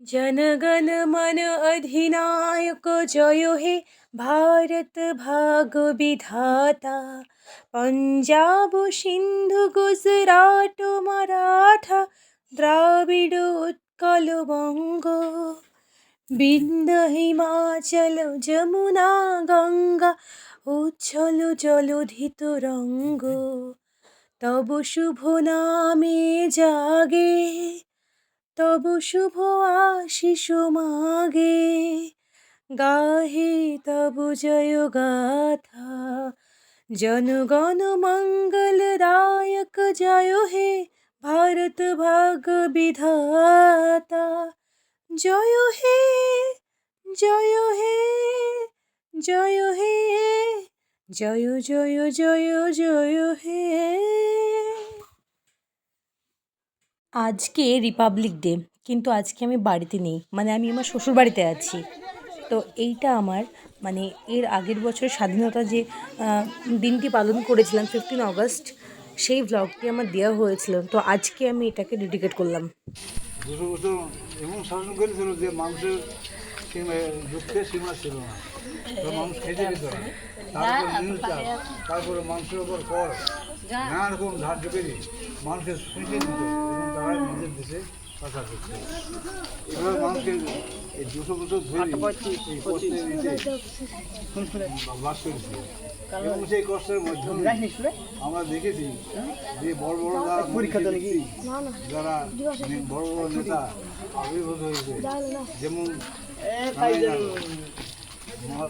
जनगण मन अधिनायक जय हे भारत भाग्य विधाता। पंजाब सिंधु गुजरात मराठा द्राविड़ उत्कल बंग बिंद हिमाचल जमुना गंगा उच्छल जलधि तरंग तब शुभ नामे जागे तब शुभ आशीष मागे गाहे तब जय गाथा जनगण मंगलदायक जय हे भारत भाग्य विधाता। जय हे जय हे जय हे जय जय जय जय हे। আজকে রিপাবলিক ডে, কিন্তু আজকে আমি বাড়িতে নেই, মানে আমি আমার শ্বশুর বাড়িতে আছি। তো এইটা আমার মানে এর আগের বছর স্বাধীনতা যে দিনটি পালন করেছিলাম 15 আগস্ট, সেই ভ্লগটি আমার দেওয়া হয়েছিল। তো আজকে আমি এটাকে ডেডিকেট করলাম। 200 বছর এমন শাসন করেছিল যে মানুষের দুঃখের সীমা ছিল না, মানুষ খেতে যেত না। তারপরে নিউজটা, তারপরে মানুষের ওপর কর, নানা রকম ধার্য করে মানুষকে শুনতে দিত এবং তারা নিজের দেশে পাশা করছে। এভাবে মানুষকে এই 200 বছর ধরে এই কষ্টের বাস করেছে এবং সেই কষ্টের মাধ্যমে আমরা দেখেছি যে বড় বড় যারা যারা বড় বড় নেতা আবির্ভূত হয়েছে, যেমন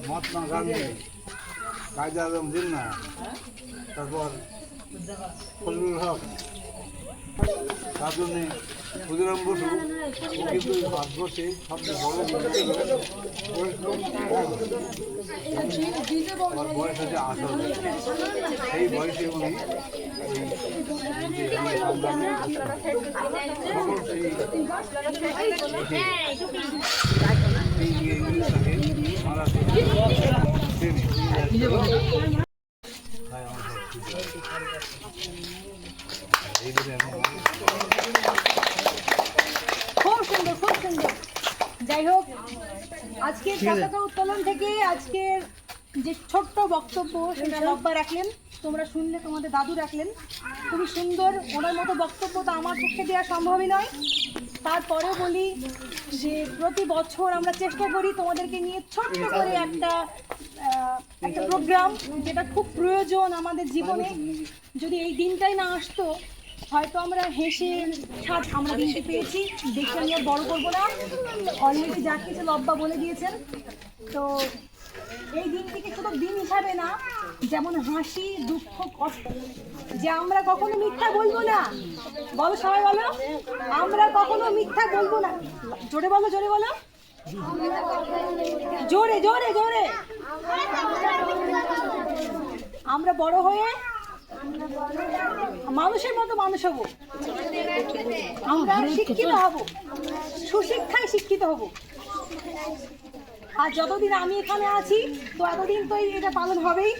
মহাত্মা গান্ধী, কায়দা আজম জিন্না, তারপর ফজলুল হক, তার জন্যে ক্ষুদিরাম বসু কিন্তু ভারতবর্ষে সবচেয়ে বড় আমার বয়স আছে 18। সেই বয়সে উনি খুব সুন্দর খুব সুন্দর। যাই হোক, আজকের পতাকা উত্তোলন থেকে আজকের যে ছোট্ট বক্তব্য সেটা লব্বা রাখলেন, তোমরা শুনলে, তোমাদের দাদু রাখলেন, খুবই সুন্দর। ওনার মতো বক্তব্য তো আমার পক্ষে দেওয়া সম্ভবই নয়। তারপরেও বলি যে প্রতি বছর আমরা চেষ্টা করি তোমাদেরকে নিয়ে ছোট্ট করে একটা প্রোগ্রাম, যেটা খুব প্রয়োজন আমাদের জীবনে। যদি এই দিনটাই না আসতো, হয়তো আমরা হেসে আমরা দিনটি পেয়েছি, দেখে আমি আর বড় করবো না, অলরেডি যা কিছু লব্বা বলে দিয়েছেন। তো এই দিনটিকে শুধু দিন হিসাবে না, যেমন হাসি, দুঃখ, কষ্ট, যে আমরা কখনো মিথ্যা বলবো না। বলো সবাই, বলো, আমরা কখনো মিথ্যা বলবো না। জোরে বলো, জোরে বলো, জোরে জোরে জোরে। আমরা বড় হয়ে মানুষের মতো মানুষ হব, আমরা শিক্ষিত হব, সুশিক্ষায় শিক্ষিত হব। আর যতদিন আমি এখানে আছি, তো এতদিন তো এটা পালন হবেই।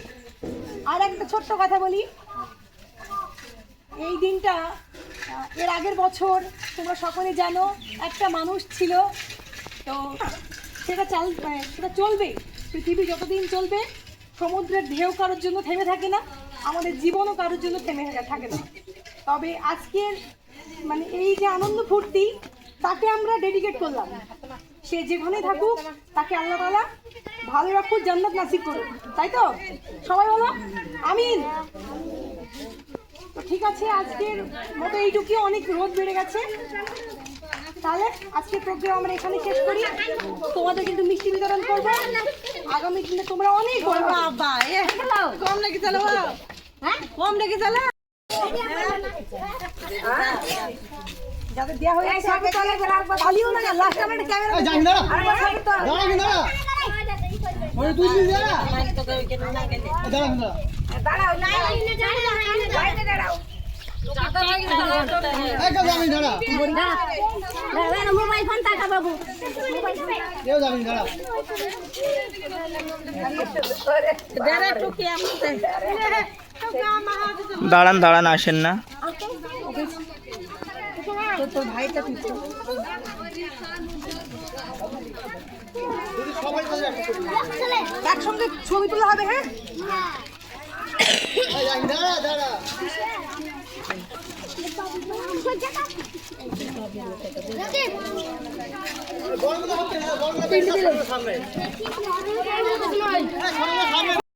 আর একটা ছোট্ট কথা বলি, এই দিনটা এর আগের বছর তোমরা সকলে জানো একটা মানুষ ছিল, তো সেটা চলবে, পৃথিবী যতদিন চলবে। সমুদ্রের ঢেউ কারোর জন্য থেমে থাকে না, আমাদের জীবনও কারোর জন্য থেমে থাকে না। তবে আজকের মানে এই যে আনন্দ ফুর্তি, তাকে আমরা ডেডিকেট করলাম। সে যেখানে থাকুক, তাকে আল্লাহ তাআলা ভালো রাখুক, জান্নাত নাসিব করুক, তাই তো? সবাই বলো আমিন। তো ঠিক আছে, আজকের মতো এইটুকুই, অনেক রোদ বেড়ে গেছে। তাহলে আজকের প্রোগ্রাম আমরা এখানে শেষ করি। তোমাদের কিন্তু মিষ্টি বিতরণ করবো আগামী দিনে, তোমরা অনেক কম নাকি চালো, হ্যাঁ কম নাকি চালো, যাদের দেওয়া হয়ে গেছে পালিও না, লাস্ট আমরা একটা ক্যামেরা মোবাইল ফোন টাকা বাবু দাঁড়ান দাঁড়ান, আসেন না। তোর ভাইটা একসঙ্গে ছবি তোলা হবে, হ্যাঁ? সামনে